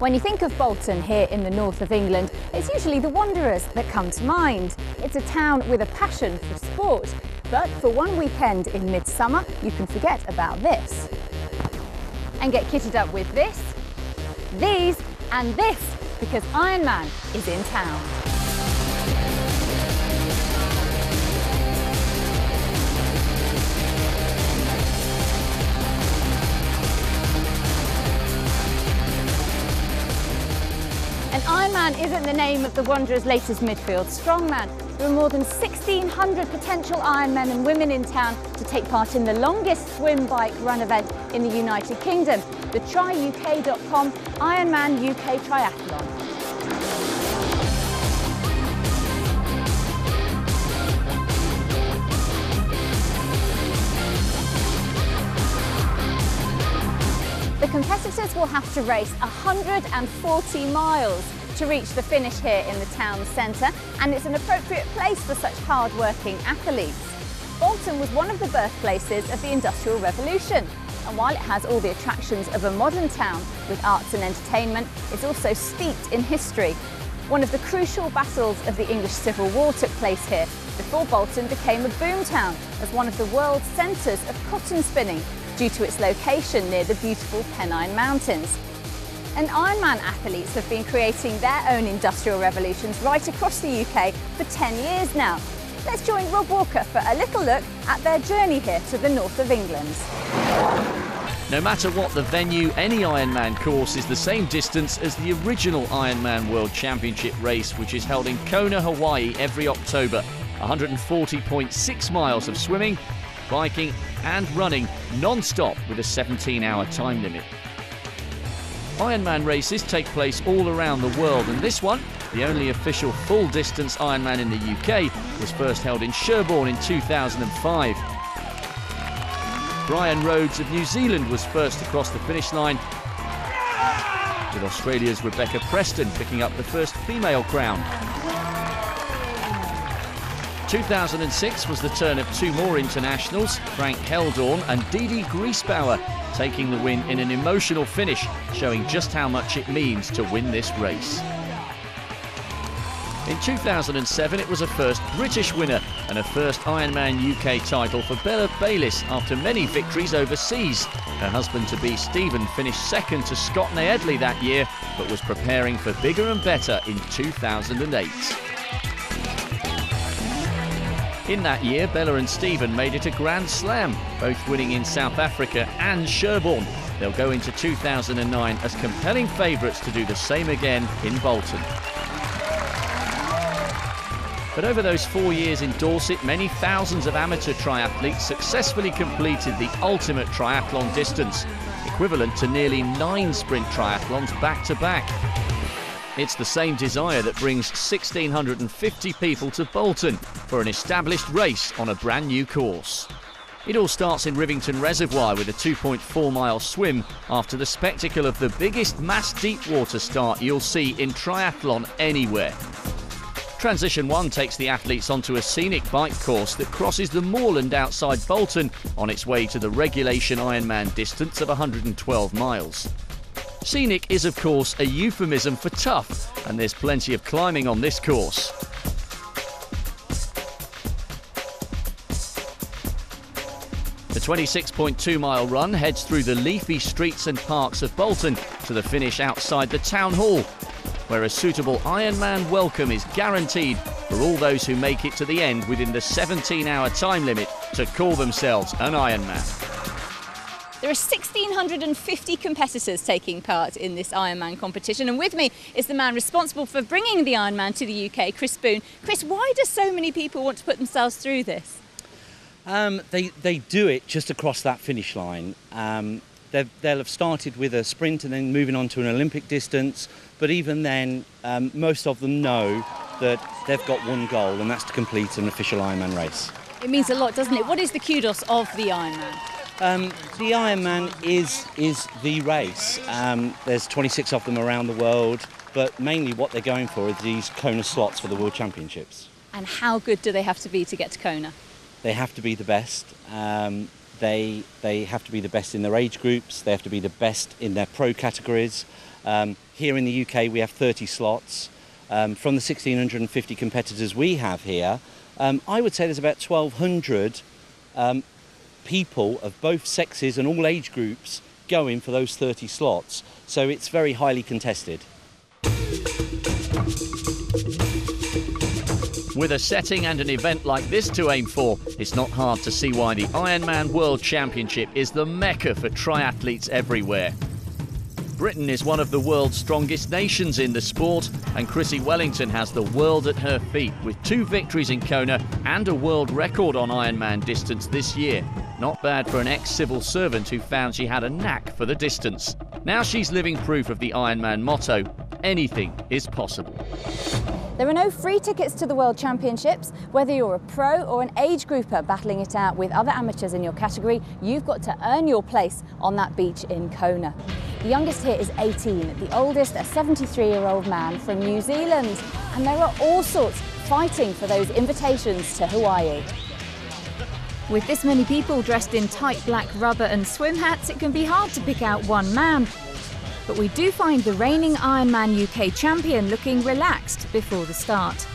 When you think of Bolton here in the north of England, it's usually the Wanderers that come to mind. It's a town with a passion for sport, but for one weekend in midsummer, you can forget about this. And get kitted up with this, these and this, because Ironman is in town. And Ironman isn't the name of the Wanderers' latest midfield strongman. There are more than 1,600 potential Ironmen and women in town to take part in the longest swim, bike, run event in the United Kingdom, the tryuk.com Ironman UK Triathlon. The competitors will have to race 140 miles to reach the finish here in the town centre, and it's an appropriate place for such hard-working athletes. Bolton was one of the birthplaces of the Industrial Revolution, and while it has all the attractions of a modern town with arts and entertainment, it's also steeped in history. One of the crucial battles of the English Civil War took place here before Bolton became a boom town as one of the world's centres of cotton spinning, due to its location near the beautiful Pennine Mountains. And Ironman athletes have been creating their own industrial revolutions right across the UK for 10 years now. Let's join Rob Walker for a little look at their journey here to the north of England. No matter what the venue, any Ironman course is the same distance as the original Ironman World Championship race, which is held in Kona, Hawaii every October. 140.6 miles of swimming, biking and running non-stop with a 17-hour time limit. Ironman races take place all around the world, and this one, the only official full-distance Ironman in the UK, was first held in Sherborne in 2005. Brian Rhodes of New Zealand was first across the finish line, with Australia's Rebecca Preston picking up the first female crown. 2006 was the turn of two more internationals, Frank Heldorn and Didi Griesbauer, taking the win in an emotional finish, showing just how much it means to win this race. In 2007 it was a first British winner and a first Ironman UK title for Bella Bayliss after many victories overseas. Her husband-to-be Stephen finished second to Scott Naedley that year, but was preparing for bigger and better in 2008. In that year, Bella and Stephen made it a Grand Slam, both winning in South Africa and Sherborne. They'll go into 2009 as compelling favourites to do the same again in Bolton. But over those 4 years in Dorset, many thousands of amateur triathletes successfully completed the ultimate triathlon distance, equivalent to nearly 9 sprint triathlons back-to-back. It's the same desire that brings 1,650 people to Bolton for an established race on a brand new course. It all starts in Rivington Reservoir with a 2.4-mile swim after the spectacle of the biggest mass deep water start you'll see in triathlon anywhere. Transition 1 takes the athletes onto a scenic bike course that crosses the moorland outside Bolton on its way to the regulation Ironman distance of 112 miles. Scenic is, of course, a euphemism for tough, and there's plenty of climbing on this course. The 26.2-mile run heads through the leafy streets and parks of Bolton to the finish outside the town hall, where a suitable Ironman welcome is guaranteed for all those who make it to the end within the 17-hour time limit to call themselves an Ironman. There are 1,650 competitors taking part in this Ironman competition, and with me is the man responsible for bringing the Ironman to the UK, Chris Boone. Chris, why do so many people want to put themselves through this? They do it just across that finish line. They'll have started with a sprint and then moving on to an Olympic distance, but even then most of them know that they've got one goal, and that's to complete an official Ironman race. It means a lot, doesn't it? What is the kudos of the Ironman? The Ironman is the race. There's 26 of them around the world, but mainly what they're going for is these Kona slots for the World Championships. And how good do they have to be to get to Kona? They have to be the best. They have to be the best in their age groups. They have to be the best in their pro categories. here in the UK we have 30 slots. From the 1,650 competitors we have here, I would say there's about 1,200 people of both sexes and all age groups going for those 30 slots. So it's very highly contested. With a setting and an event like this to aim for, it's not hard to see why the Ironman World Championship is the mecca for triathletes everywhere. Britain is one of the world's strongest nations in the sport, and Chrissie Wellington has the world at her feet with 2 victories in Kona and a world record on Ironman distance this year. Not bad for an ex-civil servant who found she had a knack for the distance. Now she's living proof of the Ironman motto, anything is possible. There are no free tickets to the World Championships. Whether you're a pro or an age grouper battling it out with other amateurs in your category, you've got to earn your place on that beach in Kona. The youngest here is 18, the oldest a 73-year-old man from New Zealand. And there are all sorts fighting for those invitations to Hawaii. With this many people dressed in tight black rubber and swim hats, it can be hard to pick out one man. But we do find the reigning Ironman UK champion looking relaxed before the start.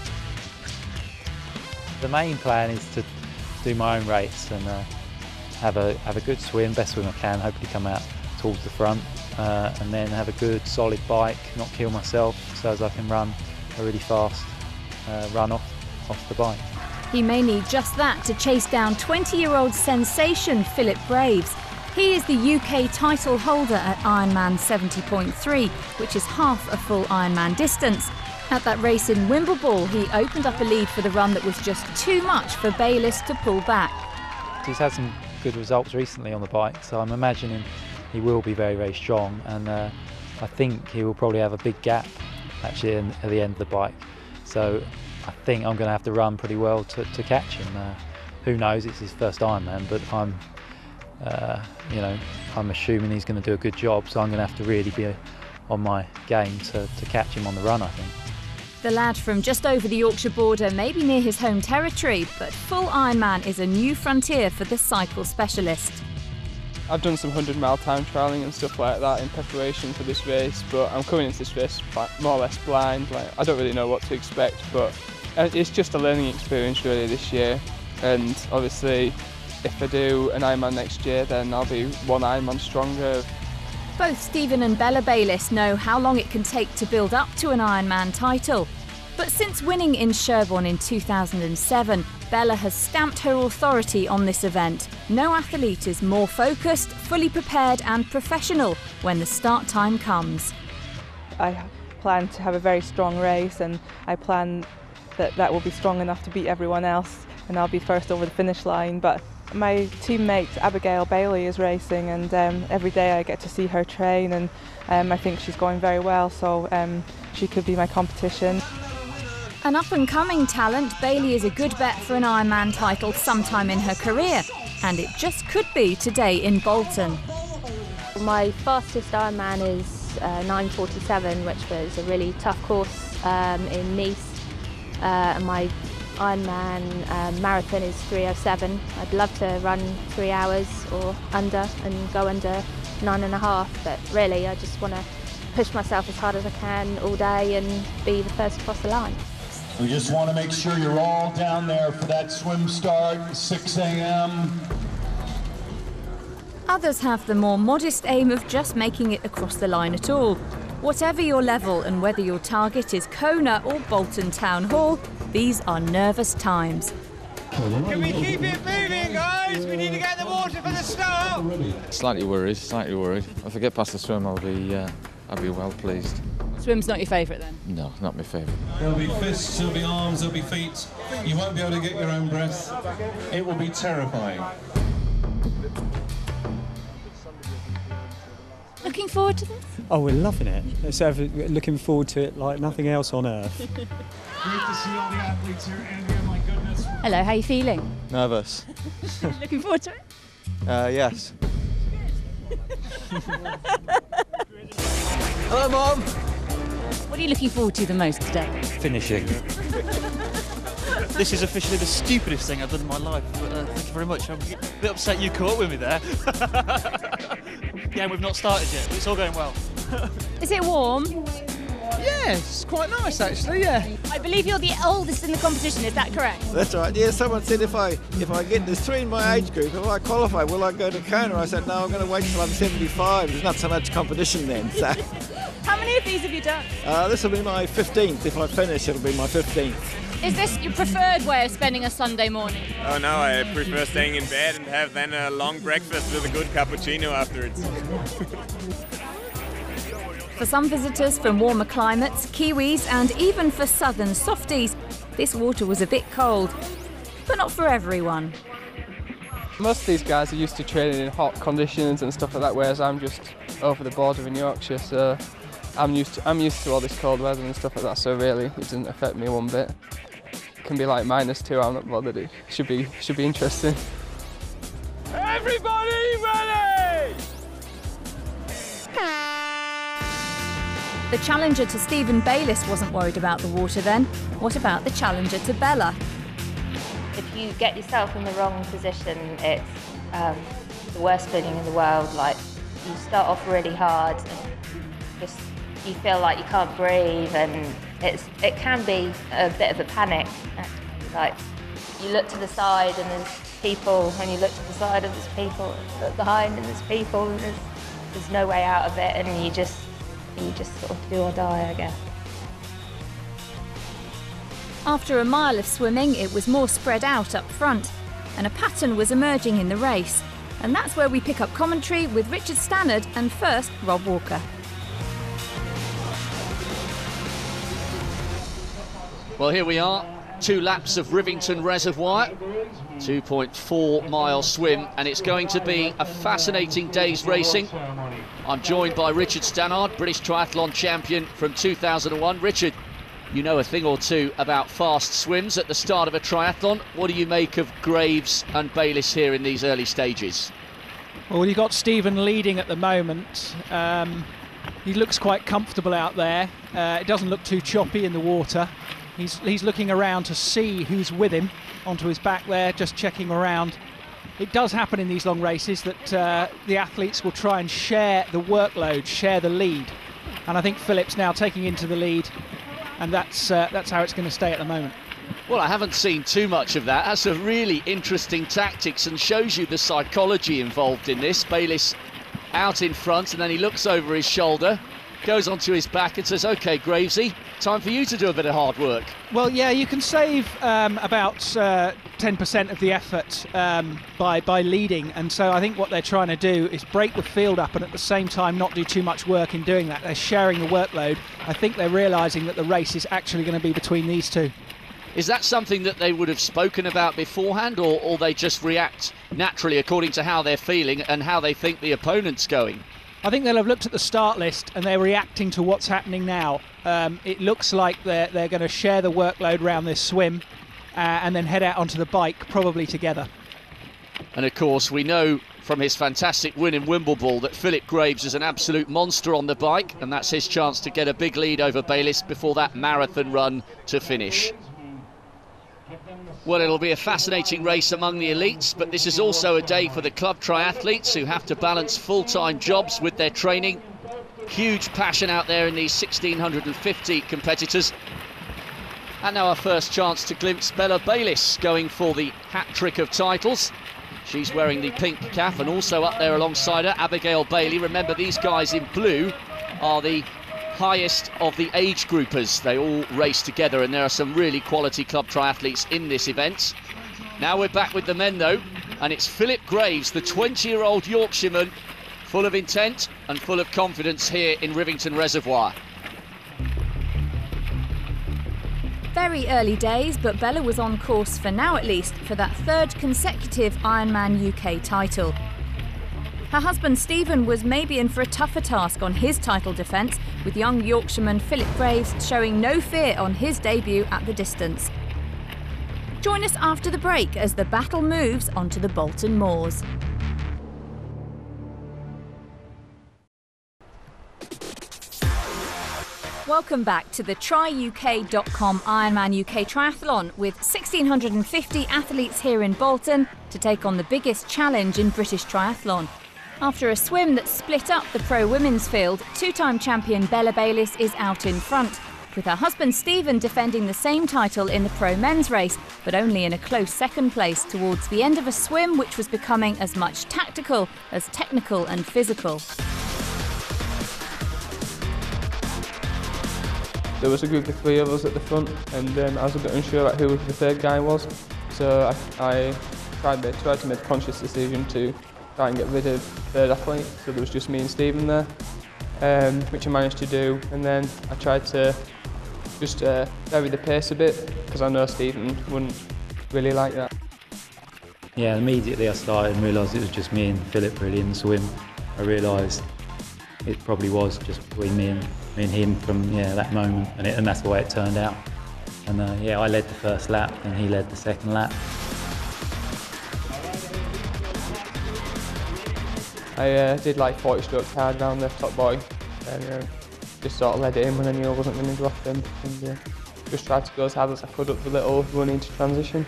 The main plan is to do my own race and have a good swim, best swim I can, hopefully come out towards the front, and then have a good solid bike, not kill myself, so as I can run a really fast run off the bike. He may need just that to chase down 20-year-old sensation Philip Braves. He is the UK title holder at Ironman 70.3, which is half a full Ironman distance. At that race in Wimbledon, he opened up a lead for the run that was just too much for Bayliss to pull back. He's had some good results recently on the bike, so I'm imagining he will be very, very strong, and I think he will probably have a big gap actually at the end of the bike. So I think I'm going to have to run pretty well to catch him. Who knows, it's his first Ironman, but I'm assuming he's going to do a good job, so I'm going to have to really be on my game to catch him on the run, I think. The lad from just over the Yorkshire border may be near his home territory, but full Ironman is a new frontier for the cycle specialist. I've done some 100-mile time trialling and stuff like that in preparation for this race, but I'm coming into this race more or less blind. I don't really know what to expect, but it's just a learning experience really this year, and obviously if I do an Ironman next year, then I'll be one Ironman stronger. Both Stephen and Bella Bayliss know how long it can take to build up to an Ironman title. But since winning in Sherborne in 2007, Bella has stamped her authority on this event. No athlete is more focused, fully prepared and professional when the start time comes. I plan to have a very strong race, and I plan that will be strong enough to beat everyone else, and I'll be first over the finish line. But my teammate Abigail Bailey is racing, and every day I get to see her train, and I think she's going very well, so she could be my competition. An up-and-coming talent, Bailey is a good bet for an Ironman title sometime in her career, and it just could be today in Bolton. My fastest Ironman is 9:47, which was a really tough course in Nice, and my Ironman marathon is 3:07. I'd love to run 3 hours or under and go under 9.5, but really I just want to push myself as hard as I can all day and be the first across the line. We just want to make sure you're all down there for that swim start, 6 a.m. Others have the more modest aim of just making it across the line at all. Whatever your level and whether your target is Kona or Bolton Town Hall, these are nervous times. Can we keep it moving, guys? We need to get in the water for the start. Slightly worried. If I get past the swim, I'll be well pleased. Swim's not your favourite then? No, not my favourite. There'll be fists, there'll be arms, there'll be feet. You won't be able to get your own breath. It will be terrifying. Looking forward to this? Oh, we're loving it. Looking forward to it like nothing else on earth. Great to see all the athletes here, Andrea, my goodness. Hello, how are you feeling? Nervous. Looking forward to it? Yes. Hello, Mom. What are you looking forward to the most today? Finishing. This is officially the stupidest thing I've done in my life. But, thank you very much. I'm a bit upset you caught up with me there. Yeah, we've not started yet, but it's all going well. Is it warm? Yeah, it's quite nice actually, yeah. I believe you're the oldest in the competition, is that correct? That's right, yeah, someone said if I get, there's 3 in my age group, if I qualify, will I go to Kona? I said, no, I'm going to wait till I'm 75, there's not so much competition then, so. How many of these have you done? This will be my 15th, if I finish it'll be my 15th. Is this your preferred way of spending a Sunday morning? Oh no, I prefer staying in bed and have then a long breakfast with a good cappuccino afterwards. For some visitors from warmer climates, Kiwis and even for southern softies, this water was a bit cold. But not for everyone. Most of these guys are used to training in hot conditions and stuff like that, whereas I'm just over the border in Yorkshire, so I'm used to all this cold weather and stuff like that, so really it doesn't affect me one bit. It can be like -2, I'm not bothered. It should be interesting. Everybody ready? The challenger to Stephen Bayliss wasn't worried about the water then. What about the challenger to Bella? If you get yourself in the wrong position, it's the worst feeling in the world. Like, you start off really hard and just you feel like you can't breathe, and it can be a bit of a panic. Like, you look to the side and there's people, and you look to the side and there's people, look behind and there's people, and there's no way out of it, and you just sort of do or die, I guess. After a mile of swimming, it was more spread out up front, and a pattern was emerging in the race. And that's where we pick up commentary with Richard Stannard and first Rob Walker. Well, here we are, 2 laps of Rivington Reservoir, 2.4 mile swim, and it's going to be a fascinating day's racing. I'm joined by Richard Stannard, British triathlon champion from 2001. Richard, you know a thing or two about fast swims at the start of a triathlon. What do you make of Graves and Bayliss here in these early stages? Well, you've got Stephen leading at the moment. He looks quite comfortable out there. It doesn't look too choppy in the water. He's looking around to see who's with him onto his back there, just checking around. It does happen in these long races that the athletes will try and share the workload, share the lead. And I think Philip's now taking into the lead, and that's how it's going to stay at the moment. Well, I haven't seen too much of that. That's a really interesting tactics and shows you the psychology involved in this. Bayliss out in front, and then he looks over his shoulder, goes onto his back and says, OK, Gravesy, time for you to do a bit of hard work. Well, yeah, you can save about 10% of the effort by leading, and so I think what they're trying to do is break the field up and at the same time not do too much work in doing that. They're sharing the workload. I think they're realising that the race is actually going to be between these two. Is that something that they would have spoken about beforehand, or they just react naturally according to how they're feeling and how they think the opponent's going? I think they'll have looked at the start list and they're reacting to what's happening now. It looks like they're going to share the workload around this swim and then head out onto the bike, probably together. And of course, we know from his fantastic win in Wimbledon that Philip Graves is an absolute monster on the bike, and that's his chance to get a big lead over Bayliss before that marathon run to finish. Well, it'll be a fascinating race among the elites, but this is also a day for the club triathletes who have to balance full-time jobs with their training. Huge passion out there in these 1,650 competitors. And now our first chance to glimpse Bella Bayliss going for the hat-trick of titles. She's wearing the pink cap, and also up there alongside her, Abigail Bailey. Remember, these guys in blue are the highest of the age groupers. They all race together, and there are some really quality club triathletes in this event. Now we're back with the men though, and it's Philip Graves, the 20-year-old Yorkshireman, full of intent and full of confidence here in Rivington Reservoir. Very early days, but Bella was on course, for now at least, for that 3rd consecutive Ironman UK title. Her husband Stephen was maybe in for a tougher task on his title defence, with young Yorkshireman Philip Graves showing no fear on his debut at the distance. Join us after the break as the battle moves onto the Bolton moors. Welcome back to the TryUK.com Ironman UK Triathlon, with 1,650 athletes here in Bolton to take on the biggest challenge in British triathlon. After a swim that split up the pro women's field, two-time champion Bella Bayliss is out in front, with her husband Stephen defending the same title in the pro men's race, but only in a close second place towards the end of a swim which was becoming as much tactical as technical and physical. There was a group of 3 of us at the front, and I was a bit unsure about who the third guy was, so I tried to make a conscious decision to try and get rid of the third athlete, so there was just me and Stephen there, which I managed to do, and then I tried to just vary the pace a bit, because I know Stephen wouldn't really like that. Yeah, immediately I started and realised it was just me and Philip really in the swim. I realised it probably was just between me and him from that moment, and that's the way it turned out. And I led the first lap and he led the second lap. I did like 40 strokes hard round the top buoy, and just sort of led it in when I knew I wasn't going to go off them, and just tried to go as hard as I could up the little run into transition.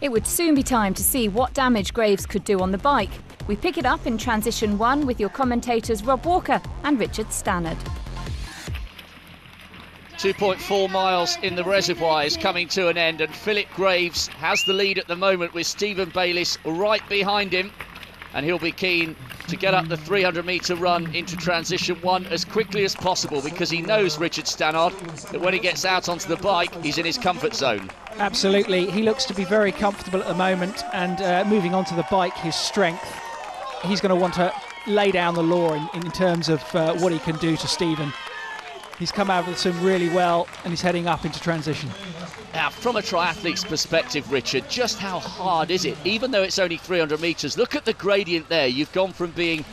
It would soon be time to see what damage Graves could do on the bike. We pick it up in Transition 1 with your commentators Rob Walker and Richard Stannard. 2.4 miles in the reservoir is coming to an end, and Philip Graves has the lead at the moment with Stephen Bayliss right behind him, and he'll be keen to get up the 300-metre run into Transition 1 as quickly as possible, because he knows, Richard Stannard, that when he gets out onto the bike, he's in his comfort zone. Absolutely, he looks to be very comfortable at the moment, and moving onto the bike, his strength, he's going to want to lay down the law in terms of what he can do to Stephen. He's come out of the swim really well, and he's heading up into transition. Now, from a triathlete's perspective, Richard, just how hard is it? Even though it's only 300 metres, look at the gradient there. You've gone from being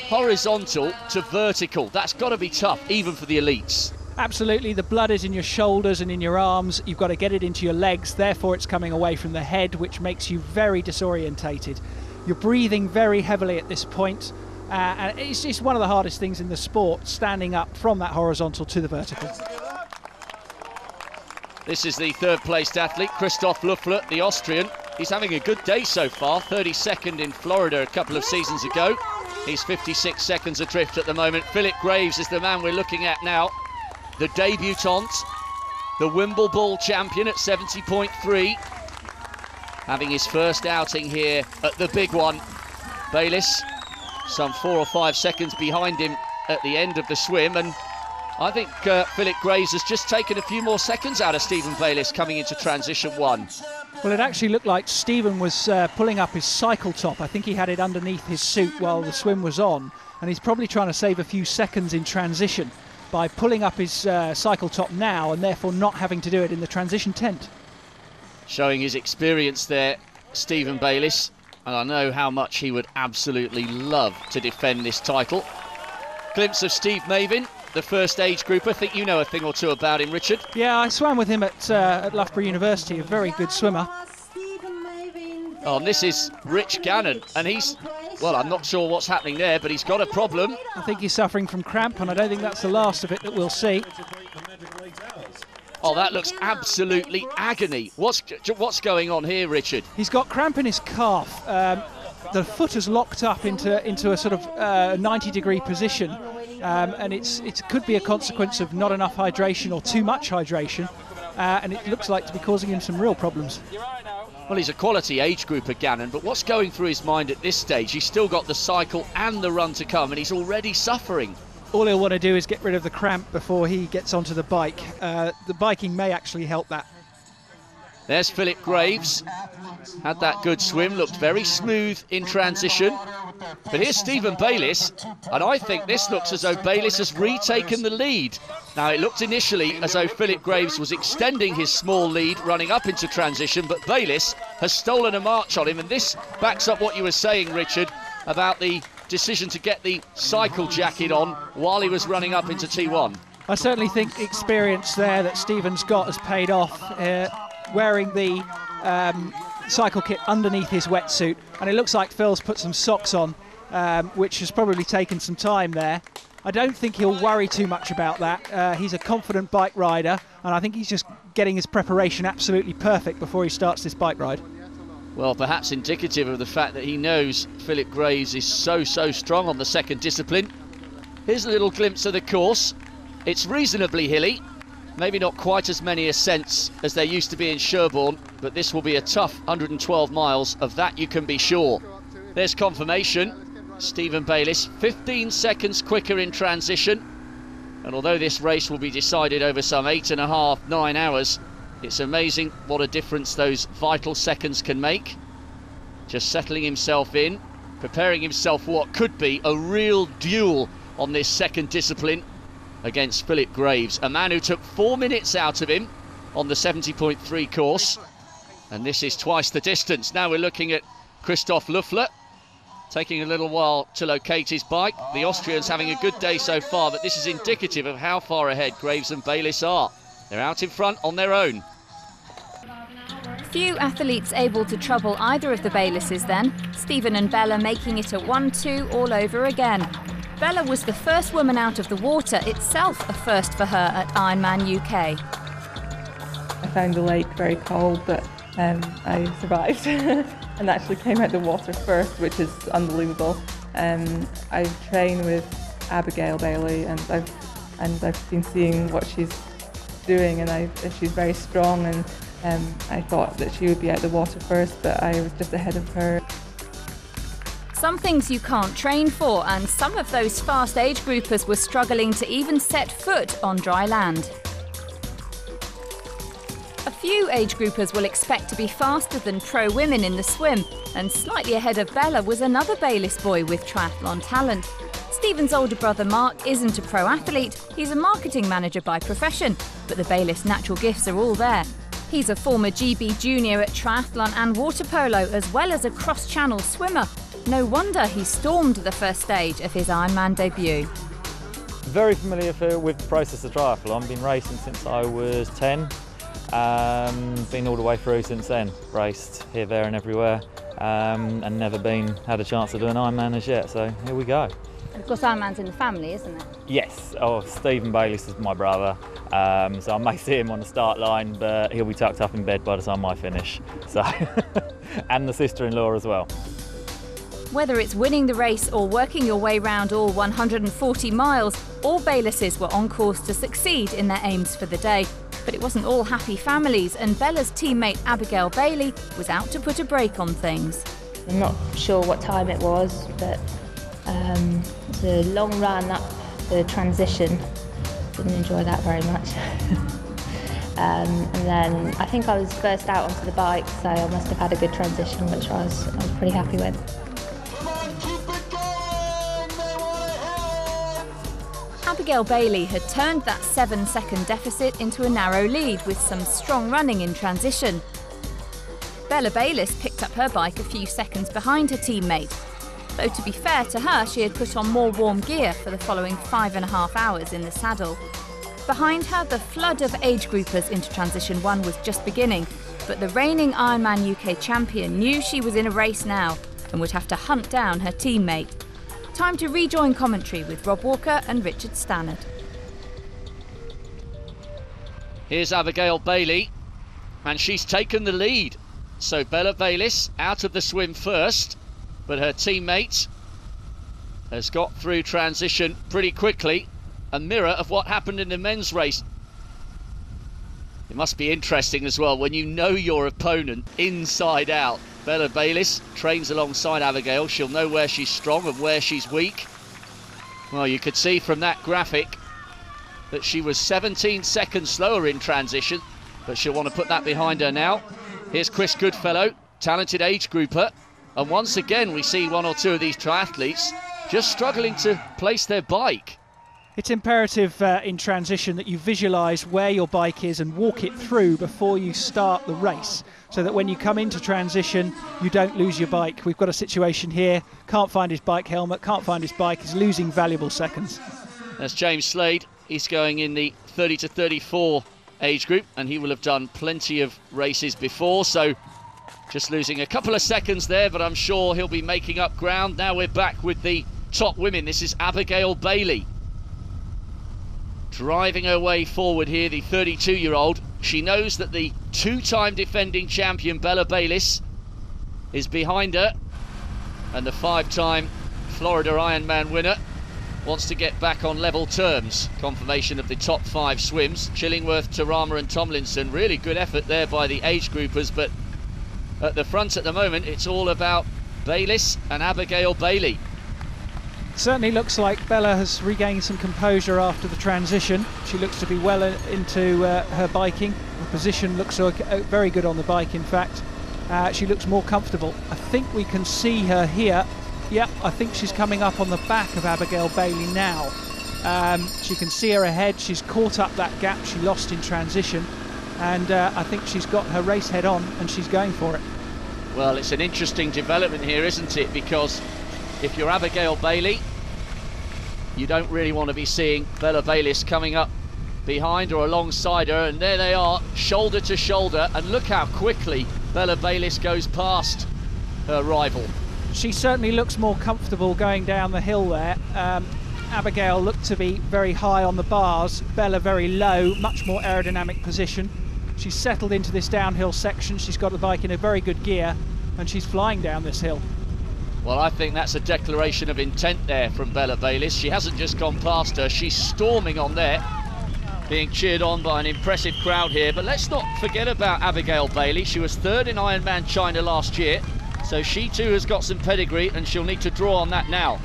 horizontal to vertical. That's got to be tough, even for the elites. Absolutely, the blood is in your shoulders and in your arms. You've got to get it into your legs, therefore it's coming away from the head, which makes you very disorientated. You're breathing very heavily at this point. And it's just one of the hardest things in the sport, standing up from that horizontal to the vertical. This is the third-placed athlete, Christoph Löffler, the Austrian. He's having a good day so far, 32nd in Florida a couple of seasons ago. He's 56 seconds adrift at the moment. Philip Graves is the man we're looking at now. The debutant, the Wimbledon champion at 70.3. Having his first outing here at the big one. Bayliss, some 4 or 5 seconds behind him at the end of the swim, and I think Philip Graves has just taken a few more seconds out of Stephen Bayliss coming into Transition 1. Well, it actually looked like Stephen was pulling up his cycle top. I think he had it underneath his suit while the swim was on, and he's probably trying to save a few seconds in transition by pulling up his cycle top now, and therefore not having to do it in the transition tent. Showing his experience there, Stephen Bayliss. And I know how much he would absolutely love to defend this title. Glimpse of Steve Mavin, the first age grouper. I think you know a thing or two about him, Richard. Yeah, I swam with him at Loughborough University, a very good swimmer. Oh, and this is Rich Gannon, and he's, well, I'm not sure what's happening there, but he's got a problem. I think he's suffering from cramp, and I don't think that's the last of it that we'll see. Oh, that looks absolutely agony. What's going on here, Richard? He's got cramp in his calf. The foot is locked up into a sort of 90-degree position, and it could be a consequence of not enough hydration or too much hydration, and it looks like to be causing him some real problems. Well, he's a quality age grouper, Gannon, but what's going through his mind at this stage? He's still got the cycle and the run to come, and he's already suffering. All he'll want to do is get rid of the cramp before he gets onto the bike. The biking may actually help that. There's Philip Graves. Had that good swim, looked very smooth in transition. But here's Stephen Bayliss, and I think this looks as though Bayliss has retaken the lead. Now, it looked initially as though Philip Graves was extending his small lead running up into transition, but Bayliss has stolen a march on him, and this backs up what you were saying, Richard, about the decision to get the cycle jacket on while he was running up into T1. I certainly think the experience there that Stephen's got has paid off, wearing the cycle kit underneath his wetsuit, and it looks like Phil's put some socks on, which has probably taken some time there. I don't think he'll worry too much about that. He's a confident bike rider, and I think he's just getting his preparation absolutely perfect before he starts this bike ride. Well, perhaps indicative of the fact that he knows Philip Graves is so strong on the second discipline. Here's a little glimpse of the course. It's reasonably hilly, maybe not quite as many ascents as there used to be in Sherborne, but this will be a tough 112 miles, of that you can be sure. There's confirmation. Stephen Bayliss 15 seconds quicker in transition, and although this race will be decided over some 8.5, 9 hours, it's amazing what a difference those vital seconds can make. Just settling himself in, preparing himself for what could be a real duel on this second discipline against Philip Graves, a man who took 4 minutes out of him on the 70.3 course, and this is twice the distance. Now we're looking at Christoph Löffler, taking a little while to locate his bike. The Austrians having a good day so far, but this is indicative of how far ahead Graves and Bayliss are. They're out in front on their own. Few athletes able to trouble either of the Baylisses then. Stephen and Bella making it a 1-2 all over again. Bella was the first woman out of the water, itself a first for her at Ironman UK. I found the lake very cold, but I survived and actually came out the water first, which is unbelievable. I've trained with Abigail Bailey, and I've been seeing what she's doing, and she's very strong, and I thought that she would be out the water first, but I was just ahead of her. Some things you can't train for, and some of those fast age groupers were struggling to even set foot on dry land. A few age groupers will expect to be faster than pro women in the swim, and slightly ahead of Bella was another Bayliss boy with triathlon talent. Stephen's older brother Mark isn't a pro athlete, he's a marketing manager by profession, but the Bayliss natural gifts are all there. He's a former GB junior at triathlon and water polo, as well as a cross-channel swimmer. No wonder he stormed the first stage of his Ironman debut. Very familiar with the process of triathlon, been racing since I was 10. Been all the way through since then, raced here, there and everywhere, and never had a chance to do an Ironman as yet, so here we go. Of course, Ironman's in the family, isn't it? Yes, Stephen Bayliss is my brother, so I may see him on the start line, but he'll be tucked up in bed by the time I finish, so and the sister-in-law as well. Whether it's winning the race or working your way round all 140 miles, all Baylisses were on course to succeed in their aims for the day. But it wasn't all happy families, and Bella's teammate Abigail Bailey was out to put a break on things. I'm not sure what time it was, but it's a long run up the transition. Didn't enjoy that very much. And then I think I was first out onto the bike, so I must have had a good transition, which I was pretty happy with. Abigail Bailey had turned that 7-second deficit into a narrow lead with some strong running in transition. Bella Bayliss picked up her bike a few seconds behind her teammate, though to be fair to her, she had put on more warm gear for the following 5.5 hours in the saddle. Behind her, the flood of age groupers into Transition 1 was just beginning, but the reigning Ironman UK champion knew she was in a race now and would have to hunt down her teammate. Time to rejoin commentary with Rob Walker and Richard Stannard. Here's Abigail Bailey, and she's taken the lead. So Bella Bayliss out of the swim first, but her teammate has got through transition pretty quickly. A mirror of what happened in the men's race. It must be interesting as well when you know your opponent inside out. Bella Bayliss trains alongside Abigail. She'll know where she's strong and where she's weak. Well, you could see from that graphic that she was 17 seconds slower in transition, but she'll want to put that behind her now. Here's Chris Goodfellow, talented age grouper, and once again we see one or two of these triathletes just struggling to place their bike. It's imperative in transition that you visualise where your bike is and walk it through before you start the race, so that when you come into transition you don't lose your bike. We've got a situation here, can't find his bike helmet, can't find his bike, he's losing valuable seconds. That's James Slade, he's going in the 30 to 34 age group, and he will have done plenty of races before, so just losing a couple of seconds there, but I'm sure he'll be making up ground. Now we're back with the top women. This is Abigail Bailey driving her way forward here, the 32-year-old. She knows that the two-time defending champion Bella Bayliss is behind her, and the 5-time Florida Ironman winner wants to get back on level terms. Confirmation of the top 5 swims. Chillingworth, Tarama and Tomlinson. Really good effort there by the age groupers, but at the front at the moment it's all about Bayliss and Abigail Bailey. Certainly looks like Bella has regained some composure after the transition. She looks to be well into her biking. Her position looks very good on the bike, in fact. She looks more comfortable. I think we can see her here. Yeah, I think she's coming up on the back of Abigail Bailey now. She can see her ahead. She's caught up that gap she lost in transition, and I think she's got her race head on and she's going for it. Well, it's an interesting development here, isn't it? Because if you're Abigail Bailey, you don't really want to be seeing Bella Bayliss coming up behind or alongside her, and there they are, shoulder to shoulder, and look how quickly Bella Bayliss goes past her rival. She certainly looks more comfortable going down the hill there. Abigail looked to be very high on the bars, Bella very low, much more aerodynamic position. She's settled into this downhill section. She's got the bike in a very good gear, and she's flying down this hill. Well, I think that's a declaration of intent there from Bella Bayliss. She hasn't just gone past her, she's storming on there, being cheered on by an impressive crowd here. But let's not forget about Abigail Bailey. She was 3rd in Ironman China last year, so she too has got some pedigree, and she'll need to draw on that now.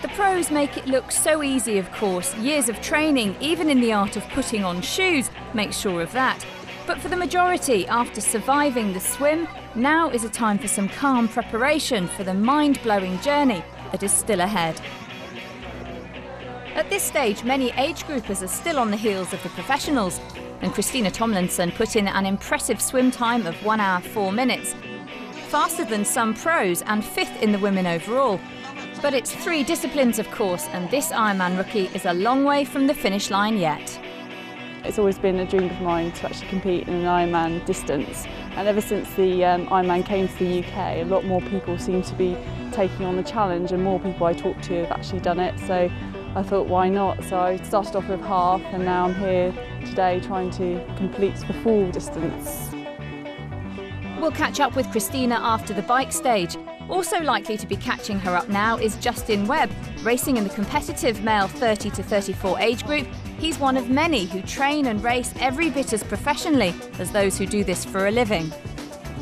The pros make it look so easy, of course. Years of training, even in the art of putting on shoes, make sure of that. But for the majority, after surviving the swim, now is a time for some calm preparation for the mind-blowing journey that is still ahead. At this stage, many age groupers are still on the heels of the professionals, and Christina Tomlinson put in an impressive swim time of 1 hour 4 minutes, faster than some pros and 5th in the women overall. But it's 3 disciplines, of course, and this Ironman rookie is a long way from the finish line yet. It's always been a dream of mine to actually compete in an Ironman distance, and ever since the Ironman came to the UK, a lot more people seem to be taking on the challenge, and more people I talk to have actually done it, so I thought why not. So I started off with half, and now I'm here today trying to complete the full distance. We'll catch up with Christina after the bike stage. Also likely to be catching her up now is Justin Webb, racing in the competitive male 30 to 34 age group. He's one of many who train and race every bit as professionally as those who do this for a living.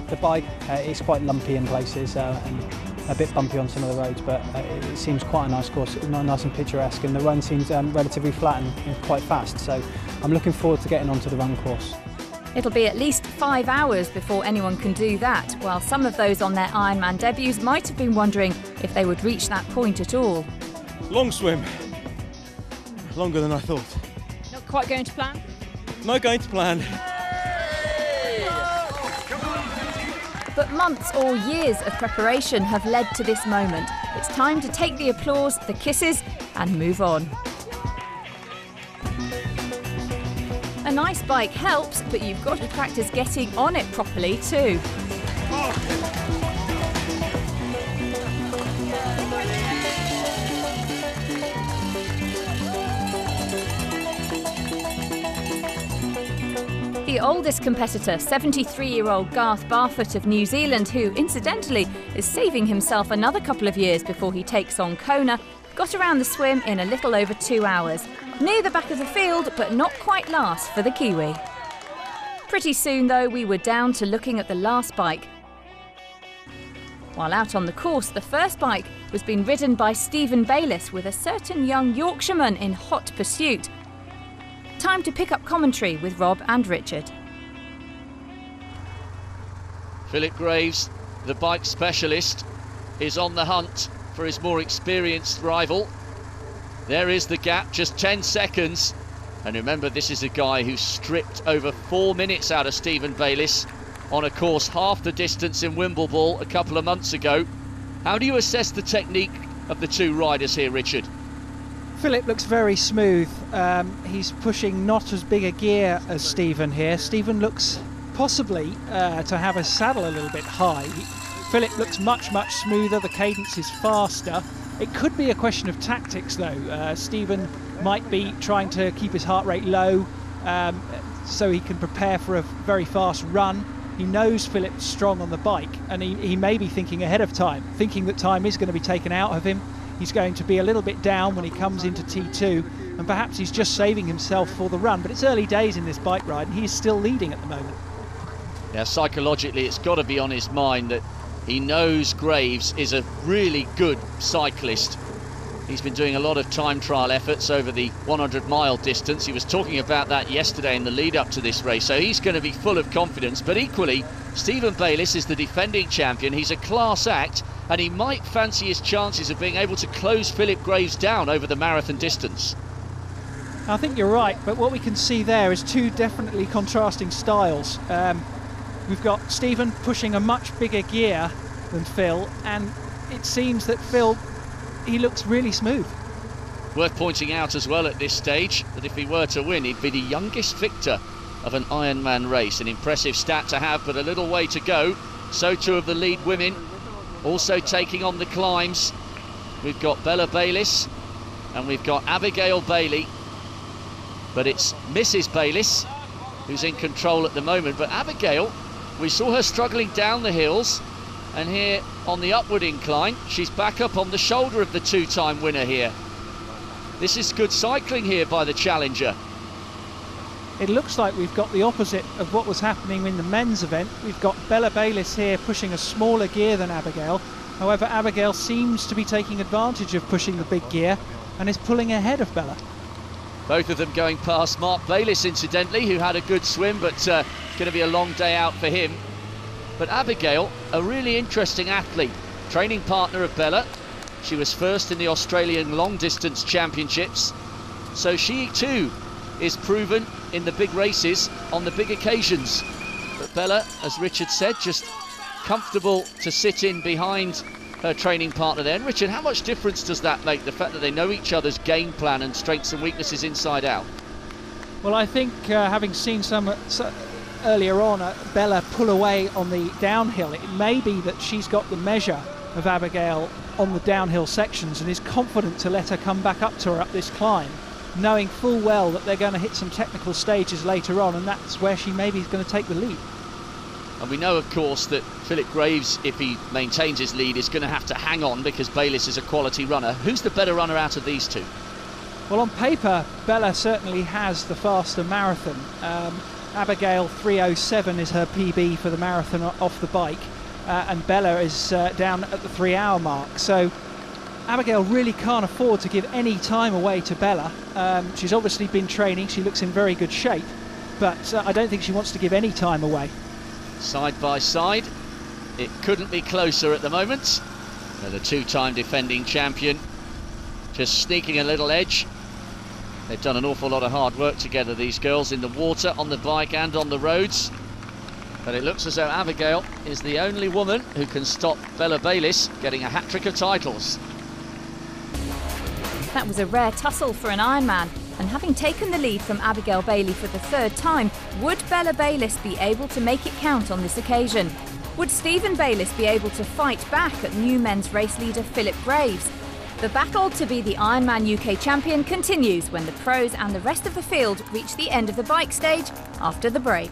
The bike is quite lumpy in places and a bit bumpy on some of the roads, but it seems quite a nice course, nice and picturesque, and the run seems relatively flat and quite fast, so I'm looking forward to getting onto the run course. It'll be at least 5 hours before anyone can do that, while some of those on their Ironman debuts might have been wondering if they would reach that point at all. Long swim. Longer than I thought. Not quite going to plan? Not going to plan. But months or years of preparation have led to this moment. It's time to take the applause, the kisses, and move on. A nice bike helps, but you've got to practice getting on it properly too. The oldest competitor, 73-year-old Garth Barfoot of New Zealand, who incidentally is saving himself another couple of years before he takes on Kona, got around the swim in a little over 2 hours. Near the back of the field, but not quite last for the Kiwi. Pretty soon, though, we were down to looking at the last bike. While out on the course, the first bike was being ridden by Stephen Bayliss with a certain young Yorkshireman in hot pursuit. Time to pick up commentary with Rob and Richard. Philip Graves, the bike specialist, is on the hunt for his more experienced rival. There is the gap, just 10 seconds. And remember, this is a guy who stripped over 4 minutes out of Stephen Bayliss on a course half the distance in Wimbledon a couple of months ago. How do you assess the technique of the 2 riders here, Richard? Philip looks very smooth. He's pushing not as big a gear as Stephen here. Stephen looks possibly to have a saddle a little bit high. Philip looks much smoother. The cadence is faster. It could be a question of tactics, though. Stephen might be trying to keep his heart rate low so he can prepare for a very fast run. He knows Philip's strong on the bike, and he may be thinking ahead of time, thinking that time is going to be taken out of him. He's going to be a little bit down when he comes into T2, and perhaps he's just saving himself for the run. But it's early days in this bike ride, and he's still leading at the moment. Now, psychologically, it's got to be on his mind that he knows Graves is a really good cyclist. He's been doing a lot of time trial efforts over the 100-mile distance. He was talking about that yesterday in the lead-up to this race, so he's going to be full of confidence. But equally, Stephen Bayliss is the defending champion. He's a class act, and he might fancy his chances of being able to close Philip Graves down over the marathon distance. I think you're right, but what we can see there is two definitely contrasting styles. We've got Stephen pushing a much bigger gear than Phil, and it seems that Phil, he looks really smooth. Worth pointing out as well at this stage that if he were to win, he'd be the youngest victor of an Ironman race. An impressive stat to have, but a little way to go. So too of the lead women, also taking on the climbs. We've got Bella Bayliss and we've got Abigail Bailey, but it's Mrs. Bayliss who's in control at the moment. But Abigail, we saw her struggling down the hills, and here on the upward incline, she's back up on the shoulder of the two-time winner here. This is good cycling here by the challenger. It looks like we've got the opposite of what was happening in the men's event. We've got Bella Bayliss here pushing a smaller gear than Abigail. However, Abigail seems to be taking advantage of pushing the big gear and is pulling ahead of Bella. Both of them going past Mark Bayliss, incidentally, who had a good swim, but going to be a long day out for him. But Abigail, a really interesting athlete, training partner of Bella. She was first in the Australian long distance championships, so she too is proven in the big races on the big occasions. But Bella, as Richard said, just comfortable to sit in behind her training partner there. And Richard, how much difference does that make, the fact that they know each other's game plan and strengths and weaknesses inside out? Well, I think having seen some earlier on Bella pull away on the downhill, it may be that she's got the measure of Abigail on the downhill sections and is confident to let her come back up to her up this climb, knowing full well that they're going to hit some technical stages later on, and that's where she maybe is going to take the lead. And we know, of course, that Philip Graves, if he maintains his lead, is going to have to hang on because Bayliss is a quality runner. Who's the better runner out of these two? Well, on paper, Bella certainly has the faster marathon. Abigail 3:07 is her PB for the marathon off the bike, and Bella is down at the 3-hour mark. So Abigail really can't afford to give any time away to Bella. She's obviously been training, she looks in very good shape, but I don't think she wants to give any time away. Side by side, it couldn't be closer at the moment. And the two-time defending champion just sneaking a little edge. They've done an awful lot of hard work together, these girls, in the water, on the bike and on the roads. But it looks as though Abigail is the only woman who can stop Bella Bayliss getting a hat-trick of titles. That was a rare tussle for an Ironman, and having taken the lead from Abigail Bailey for the third time, would Bella Bayliss be able to make it count on this occasion? Would Stephen Bayliss be able to fight back at new men's race leader Philip Graves? The battle to be the Ironman UK champion continues when the pros and the rest of the field reach the end of the bike stage after the break.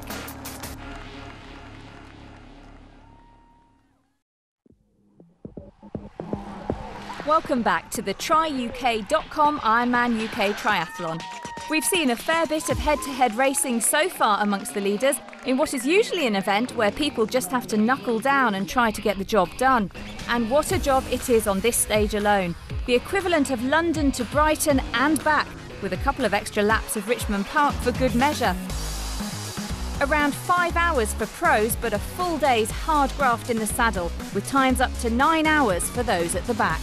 Welcome back to the TryUK.com Ironman UK Triathlon. We've seen a fair bit of head-to-head racing so far amongst the leaders in what is usually an event where people just have to knuckle down and try to get the job done. And what a job it is on this stage alone. The equivalent of London to Brighton and back, with a couple of extra laps of Richmond Park for good measure. Around 5 hours for pros, but a full day's hard graft in the saddle, with times up to 9 hours for those at the back.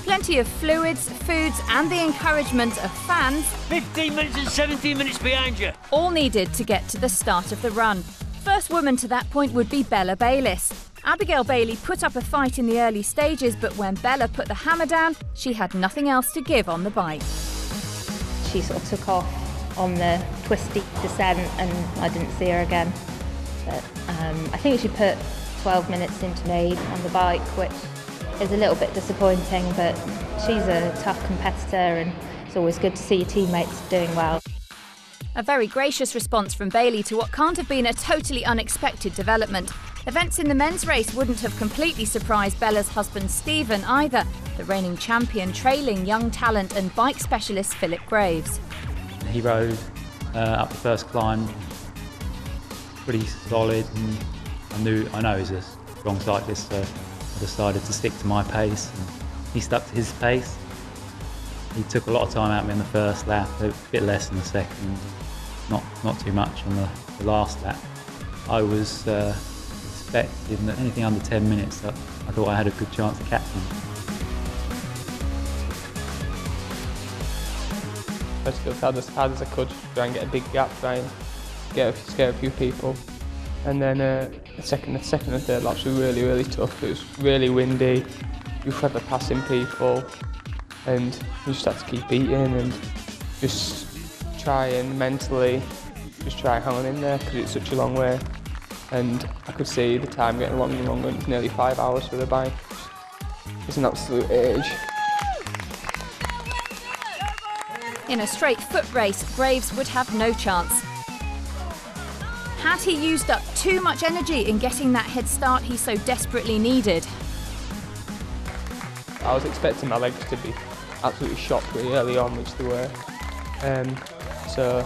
Plenty of fluids, foods and the encouragement of fans. 15 minutes and 17 minutes behind you. All needed to get to the start of the run. First woman to that point would be Bella Bayliss. Abigail Bailey put up a fight in the early stages, but when Bella put the hammer down, she had nothing else to give on the bike. She sort of took off on the twisty descent and I didn't see her again. But I think she put 12 minutes into me on the bike, which is a little bit disappointing, but she's a tough competitor and it's always good to see your teammates doing well. A very gracious response from Bailey to what can't have been a totally unexpected development. Events in the men's race wouldn't have completely surprised Bella's husband Stephen either, the reigning champion trailing young talent and bike specialist Philip Graves. He rode up the first climb pretty solid, and I know he's a strong cyclist, so I decided to stick to my pace, and he stuck to his pace. He took a lot of time out of me in the first lap, a bit less in the second, not too much on the last lap. I was expecting that anything under 10 minutes, I thought I had a good chance of catching him. I just go as hard as I could, try and get a big gap, try and scare a few people. And then the second and third laps were really, really tough. It was really windy, you were forever passing people, and you just had to keep eating and just try and mentally just try hanging in there because it's such a long way. And I could see the time getting longer and longer, and it's nearly 5 hours for the bike. It's an absolute age. In a straight foot race, Graves would have no chance. Had he used up too much energy in getting that head start he so desperately needed? I was expecting my legs to be absolutely shot pretty early on, which they were. So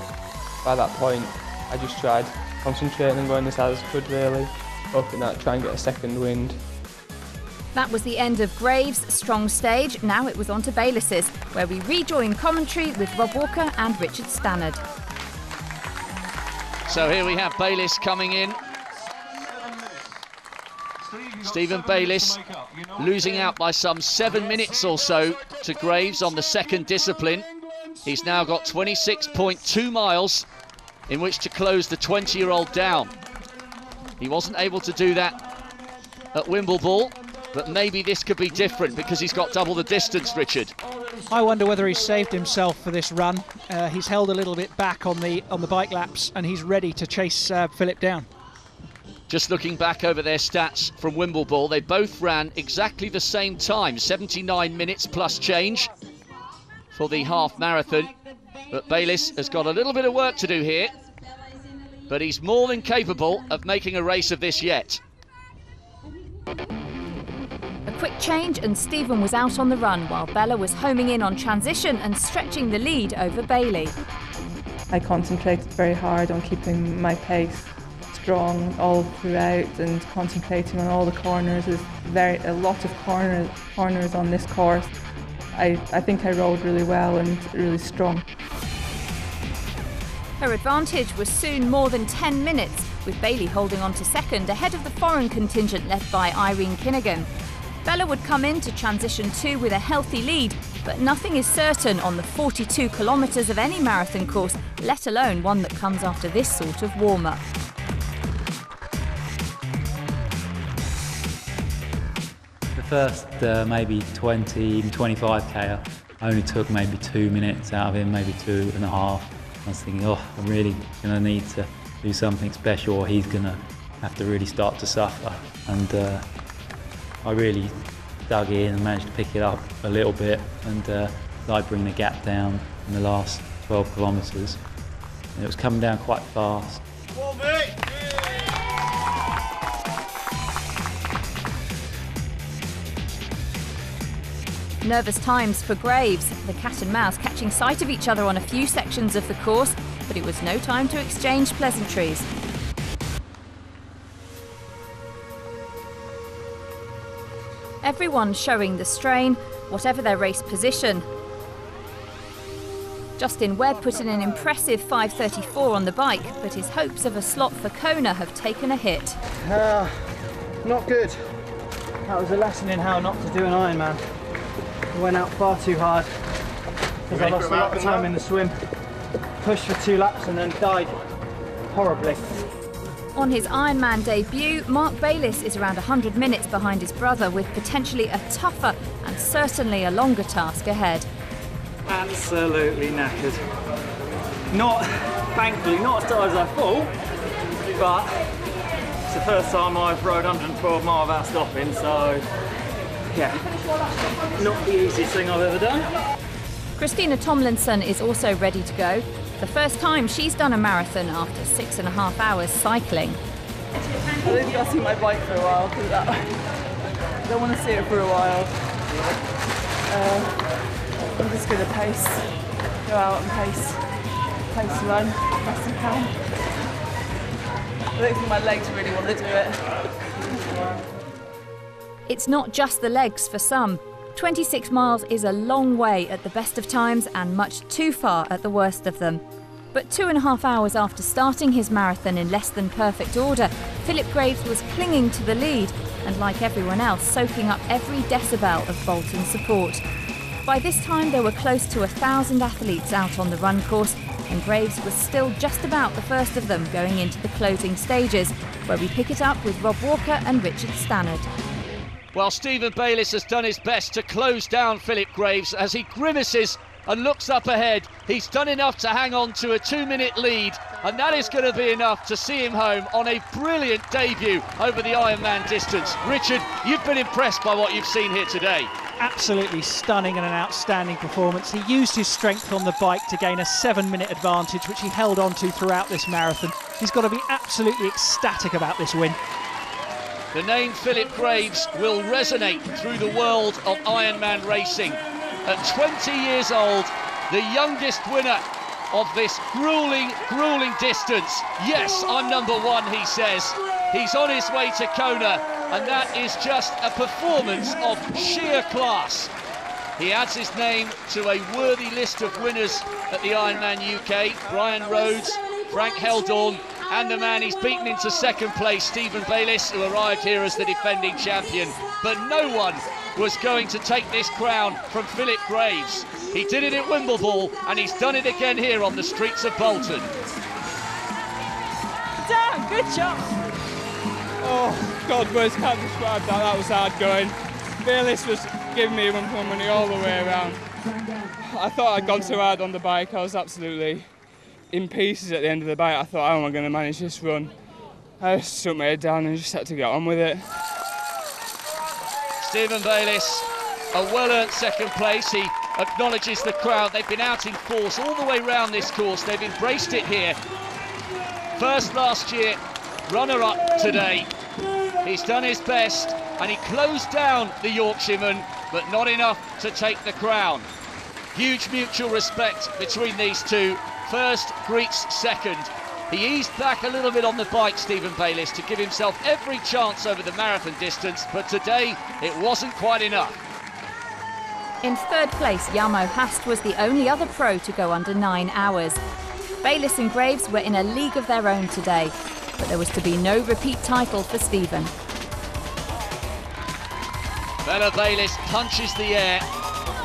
by that point, I just tried concentrating and going as hard as I could, really, hoping that I'd try and get a second wind. That was the end of Graves' strong stage. Now it was on to Bayliss's, where we rejoin commentary with Rob Walker and Richard Stannard. So here we have Bayliss coming in. Stephen Bayliss losing out by some 7 minutes or so to Graves on the second discipline. He's now got 26.2 miles in which to close the 20-year-old down. He wasn't able to do that at Wimbledon, but maybe this could be different because he's got double the distance, Richard. I wonder whether he's saved himself for this run. He's held a little bit back on the bike laps, and he's ready to chase Philip down. Just looking back over their stats from Wimbledon, they both ran exactly the same time, 79 minutes plus change for the half marathon. But Bayliss has got a little bit of work to do here, but he's more than capable of making a race of this yet. A quick change and Stephen was out on the run, while Bella was homing in on transition and stretching the lead over Bailey. I concentrated very hard on keeping my pace strong all throughout and concentrating on all the corners. There's a lot of corners on this course. I think I rode really well and really strong. Her advantage was soon more than 10 minutes, with Bailey holding on to second ahead of the foreign contingent led by Irene Kinnigan. Bella would come into transition 2 with a healthy lead, but nothing is certain on the 42 kilometres of any marathon course, let alone one that comes after this sort of warm-up. The first maybe 20, even 25k, I only took maybe 2 minutes out of him, maybe 2.5. I was thinking, oh, I'm really going to need to do something special, or he's going to have to really start to suffer. And I really dug in and managed to pick it up a little bit, and I bring the gap down in the last 12 kilometres. It was coming down quite fast. Nervous times for Graves, the cat and mouse catching sight of each other on a few sections of the course, but it was no time to exchange pleasantries. Everyone showing the strain, whatever their race position. Justin Webb put in an impressive 5:34 on the bike, but his hopes of a slot for Kona have taken a hit. Not good. That was a lesson in how not to do an Ironman. I went out far too hard because I lost a lot of time in the swim, pushed for 2 laps and then died horribly. On his Ironman debut, Mark Bayliss is around 100 minutes behind his brother, with potentially a tougher and certainly a longer task ahead. Absolutely knackered. Thankfully, not as tired as I thought, but it's the first time I've rode 112 miles without stopping, so yeah, not the easiest thing I've ever done. Christina Tomlinson is also ready to go. The first time she's done a marathon after 6.5 hours cycling. I don't think I'll see my bike for a while because I don't want to see it for a while. I'm just going to pace, go out and pace run best I can. I don't think my legs really want to do it. It's not just the legs for some. 26 miles is a long way at the best of times and much too far at the worst of them. But 2.5 hours after starting his marathon in less than perfect order, Philip Graves was clinging to the lead and, like everyone else, soaking up every decibel of Bolton support. By this time there were close to 1,000 athletes out on the run course, and Graves was still just about the first of them going into the closing stages, where we pick it up with Rob Walker and Richard Stannard. Well, Stephen Bayliss has done his best to close down Philip Graves as he grimaces and looks up ahead. He's done enough to hang on to a 2-minute lead, and that is going to be enough to see him home on a brilliant debut over the Ironman distance. Richard, you've been impressed by what you've seen here today. Absolutely stunning and an outstanding performance. He used his strength on the bike to gain a 7-minute advantage, which he held on to throughout this marathon. He's got to be absolutely ecstatic about this win. The name Philip Graves will resonate through the world of Ironman racing. At 20 years old, the youngest winner of this gruelling distance. Yes, I'm number one, he says. He's on his way to Kona, and that is just a performance of sheer class. He adds his name to a worthy list of winners at the Ironman UK. Brian Rhodes, Frank Heldorn, and the man he's beaten into second place, Stephen Bayliss, who arrived here as the defending champion. But no one was going to take this crown from Philip Graves. He did it at Wimbledon, and he's done it again here on the streets of Bolton. Dan, good job. Oh, God, words can't describe that. That was hard going. Bayliss was giving me one for money all the way around. I thought I'd gone too hard on the bike. I was absolutely in pieces at the end of the bike. I thought, how am I going to manage this run? I just stuck my head down and just had to get on with it. Stephen Bayliss, a well-earned second place. He acknowledges the crowd. They've been out in force all the way round this course. They've embraced it here. First last year, runner-up today. He's done his best, and he closed down the Yorkshireman, but not enough to take the crown. Huge mutual respect between these two. First greets second. He eased back a little bit on the bike, Stephen Bayliss, to give himself every chance over the marathon distance, but today it wasn't quite enough. In third place, Jarmo Hast was the only other pro to go under 9 hours. Bayliss and Graves were in a league of their own today, but there was to be no repeat title for Stephen. Bella Bayliss punches the air.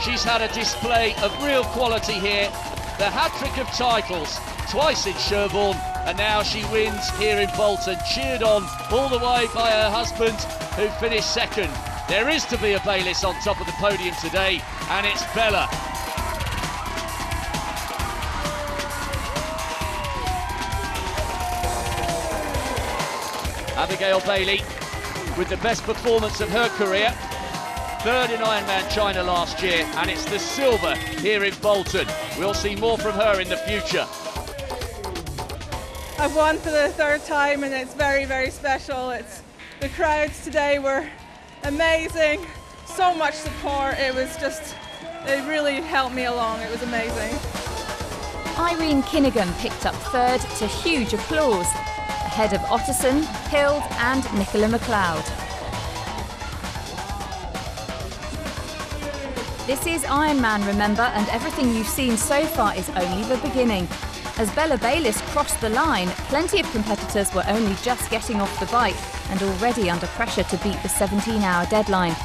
She's had a display of real quality here. The hat-trick of titles, twice in Sherborne, and now she wins here in Bolton, cheered on all the way by her husband, who finished second. There is to be a Bayliss on top of the podium today, and it's Bella. Abigail Bailey with the best performance of her career. Third in Ironman China last year, and it's the silver here in Bolton. We'll see more from her in the future. I've won for the third time, and it's very, very special. The crowds today were amazing. So much support. It really helped me along. It was amazing. Irene Kinnigan picked up third to huge applause, ahead of Otterson, Hild and Nicola McLeod. This is Ironman, remember, and everything you've seen so far is only the beginning. As Bella Bayliss crossed the line, plenty of competitors were only just getting off the bike and already under pressure to beat the 17-hour deadline.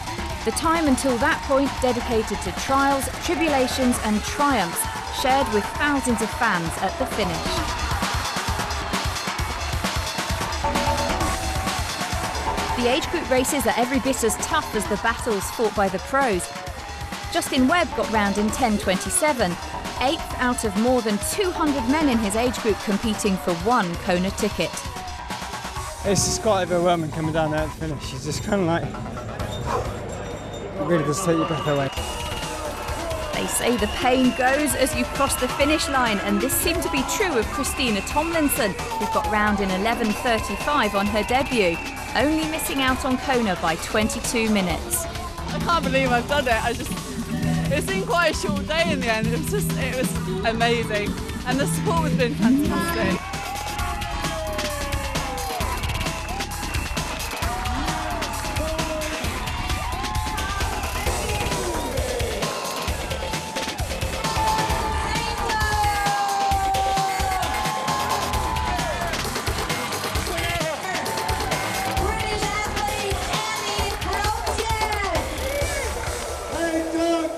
The time until that point dedicated to trials, tribulations and triumphs, shared with thousands of fans at the finish. The age group races are every bit as tough as the battles fought by the pros. Justin Webb got round in 10:27, 8th out of more than 200 men in his age group competing for one Kona ticket. It's just quite overwhelming coming down there at the finish. It's just kind of like, it really does take your breath away. They They say the pain goes as you cross the finish line, and this seemed to be true of Christina Tomlinson, who got round in 11:35 on her debut, only missing out on Kona by 22 minutes. I can't believe I've done it. It's been quite a short day in the end. It was amazing, and the support has been fantastic.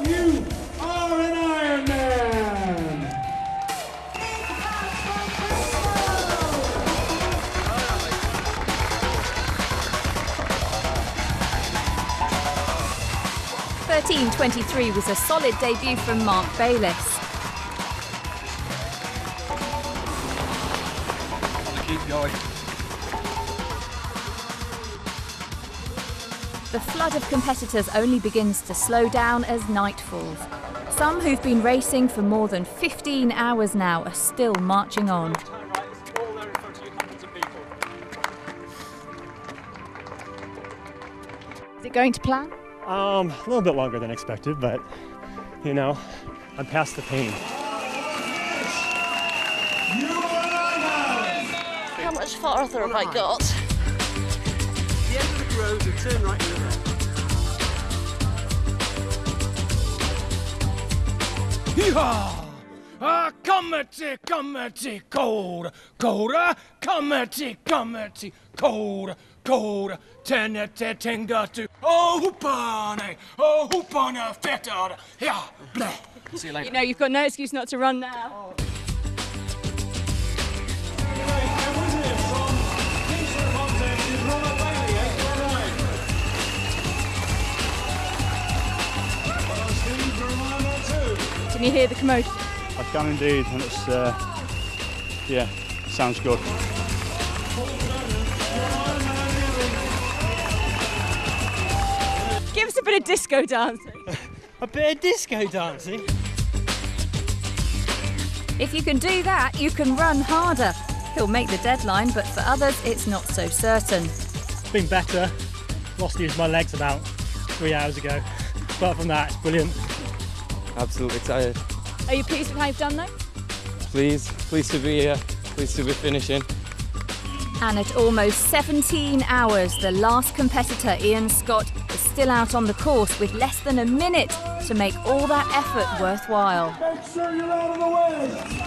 You are an Ironman! 13:23 was a solid debut from Mark Bayliss. Keep going. The flood of competitors only begins to slow down as night falls. Some who've been racing for more than 15 hours now are still marching on. Is it going to plan? A little bit longer than expected, but you know, I'm past the pain. How much farther have I got? The end of the road and turn right here. Yeehaw! Comety, cold, colder, comety, cold, tenete, tengatu, hoopane, fetard, yeah, bleh. See you later. You know, you've got no excuse not to run now. Can you hear the commotion? I can indeed, and it's, yeah, sounds good. Give us a bit of disco dancing. A bit of disco dancing? If you can do that, you can run harder. He'll make the deadline, but for others, it's not so certain. It's been better. Lost use of my legs about 3 hours ago. Apart from that, it's brilliant. Absolutely excited. Are you pleased with how you've done though? Pleased to be here, pleased to be finishing. And at almost 17 hours, the last competitor, Ian Scott, is still out on the course with less than a minute to make all that effort worthwhile. Make sure you're out of the way!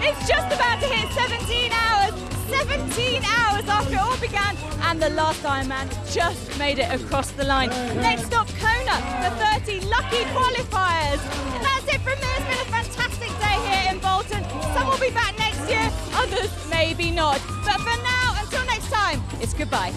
It's just about to hit 17 hours. 17 hours after it all began, and the last Ironman just made it across the line. Next stop, Kona, the 30 lucky qualifiers. And that's it from me. It's been a fantastic day here in Bolton. Some will be back next year, others maybe not. But for now, until next time, it's goodbye.